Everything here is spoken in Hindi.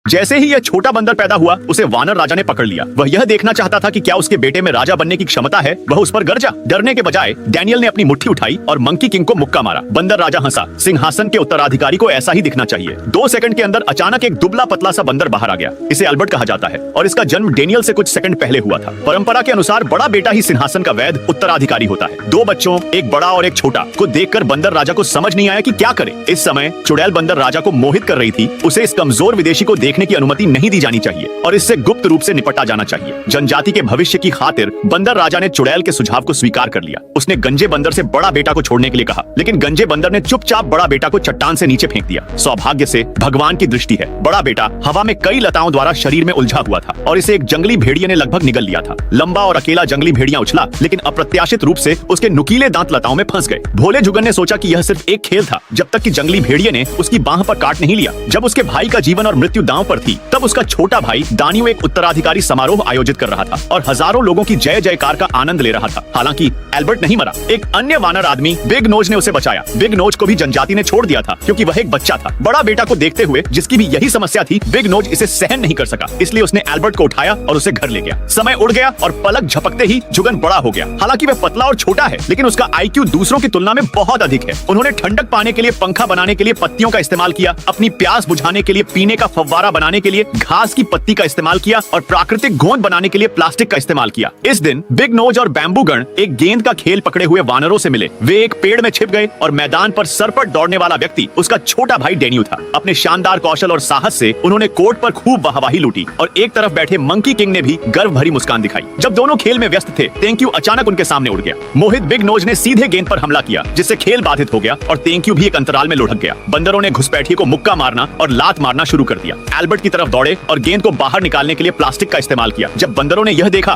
जैसे ही यह छोटा बंदर पैदा हुआ उसे वानर राजा ने पकड़ लिया। वह यह देखना चाहता था कि क्या उसके बेटे में राजा बनने की क्षमता है। वह उस पर गरजा। डरने के बजाय डैनियल ने अपनी मुट्ठी उठाई और मंकी किंग को मुक्का मारा। बंदर राजा हंसा। सिंहासन के उत्तराधिकारी को ऐसा ही दिखना चाहिए। 2 सेकंड के अंदर अचानक एक दुबला पतला सा बंदर बाहर आ गया। इसे अल्बर्ट कहा जाता है और इसका जन्म डेनियल से कुछ सेकंड पहले हुआ था। परंपरा के अनुसार बड़ा बेटा ही सिंहासन का वैध उत्तराधिकारी होता है। 2 बच्चों, एक बड़ा और एक छोटा, को देखकर बंदर राजा को समझ नहीं आया कि क्या करे। इस समय चुड़ैल बंदर राजा को मोहित कर रही थी। उसे इस कमजोर विदेशी को देखने की अनुमति नहीं दी जानी चाहिए और इससे गुप्त रूप से निपटा जाना चाहिए। जनजाति के भविष्य की खातिर बंदर राजा ने चुड़ैल के सुझाव को स्वीकार कर लिया। उसने गंजे बंदर से बड़ा बेटा को छोड़ने के लिए कहा, लेकिन गंजे बंदर ने चुपचाप बड़ा बेटा को चट्टान से नीचे फेंक दिया। सौभाग्य से भगवान की दृष्टि है। बड़ा बेटा हवा में कई लताओं द्वारा शरीर में उलझा हुआ था और इसे एक जंगली भेड़िए ने लगभग निगल लिया था। लंबा और अकेला जंगली भेड़िया उछला, लेकिन अप्रत्याशित रूप से उसके नुकीले दांत लताओं में फंस गए। भोले जुगन ने सोचा कि यह सिर्फ एक खेल था, जब तक कि जंगली भेड़िए ने उसकी बाह पर काट नहीं लिया। जब उसके भाई का जीवन और मृत्यु दांव पर थी, तब उसका छोटा भाई दानियो एक उत्तराधिकारी समारोह आयोजित कर रहा था और हजारों लोगों की जय जयकार का आनंद ले रहा था। हालांकि एल्बर्ट नहीं मरा। एक अन्य वानर आदमी बिग नोज ने उसे बचाया। बिग नोज को भी जनजाति ने छोड़ दिया था क्योंकि वह एक बच्चा था। बड़ा बेटा को देखते हुए, जिसकी भी यही समस्या थी, बिग नोज इसे सहन नहीं कर सका, इसलिए उसने एल्बर्ट को उठाया और उसे घर ले गया। समय उड़ गया और पलक झपकते ही जुगन बड़ा हो गया। हालांकि वह पतला और छोटा है, लेकिन उसका आईक्यू दूसरों की तुलना में बहुत अधिक है। उन्होंने ठंडक पाने के लिए पंखा बनाने के लिए पत्तियों का इस्तेमाल किया, अपनी प्यास बुझाने के लिए पीने का फव्वारा बनाने के लिए घास की पत्ती का इस्तेमाल किया और प्राकृतिक गोंद बनाने के लिए प्लास्टिक का इस्तेमाल किया। इस दिन बिग नोज और बैम्बू गण एक गेंद का खेल पकड़े हुए वानरों से मिले। वे एक पेड़ में छिप गए और मैदान पर सरपट दौड़ने वाला व्यक्ति उसका छोटा भाई डेन्यू था। अपने शानदार कौशल और साहस से उन्होंने कोर्ट पर खूब वाहवाही लूटी और एक तरफ बैठे मंकी किंग ने भी गर्व भरी मुस्कान दिखाई। जब दोनों खेल में व्यस्त थे, तेंक्यू अचानक उनके सामने उड़ गया। मोहित बिग नोज ने सीधे गेंद पर हमला किया, जिससे खेल बाधित हो गया और तेंक्यू भी एक अंतराल में लुढ़क गया। बंदरों ने घुसपैठिए को मुक्का मारना और लात मारना शुरू कर दिया। एल्बर्ट की तरफ दौड़े और गेंद को बाहर निकालने के लिए प्लास्टिक का इस्तेमाल किया। जब बंदरों ने यह देखा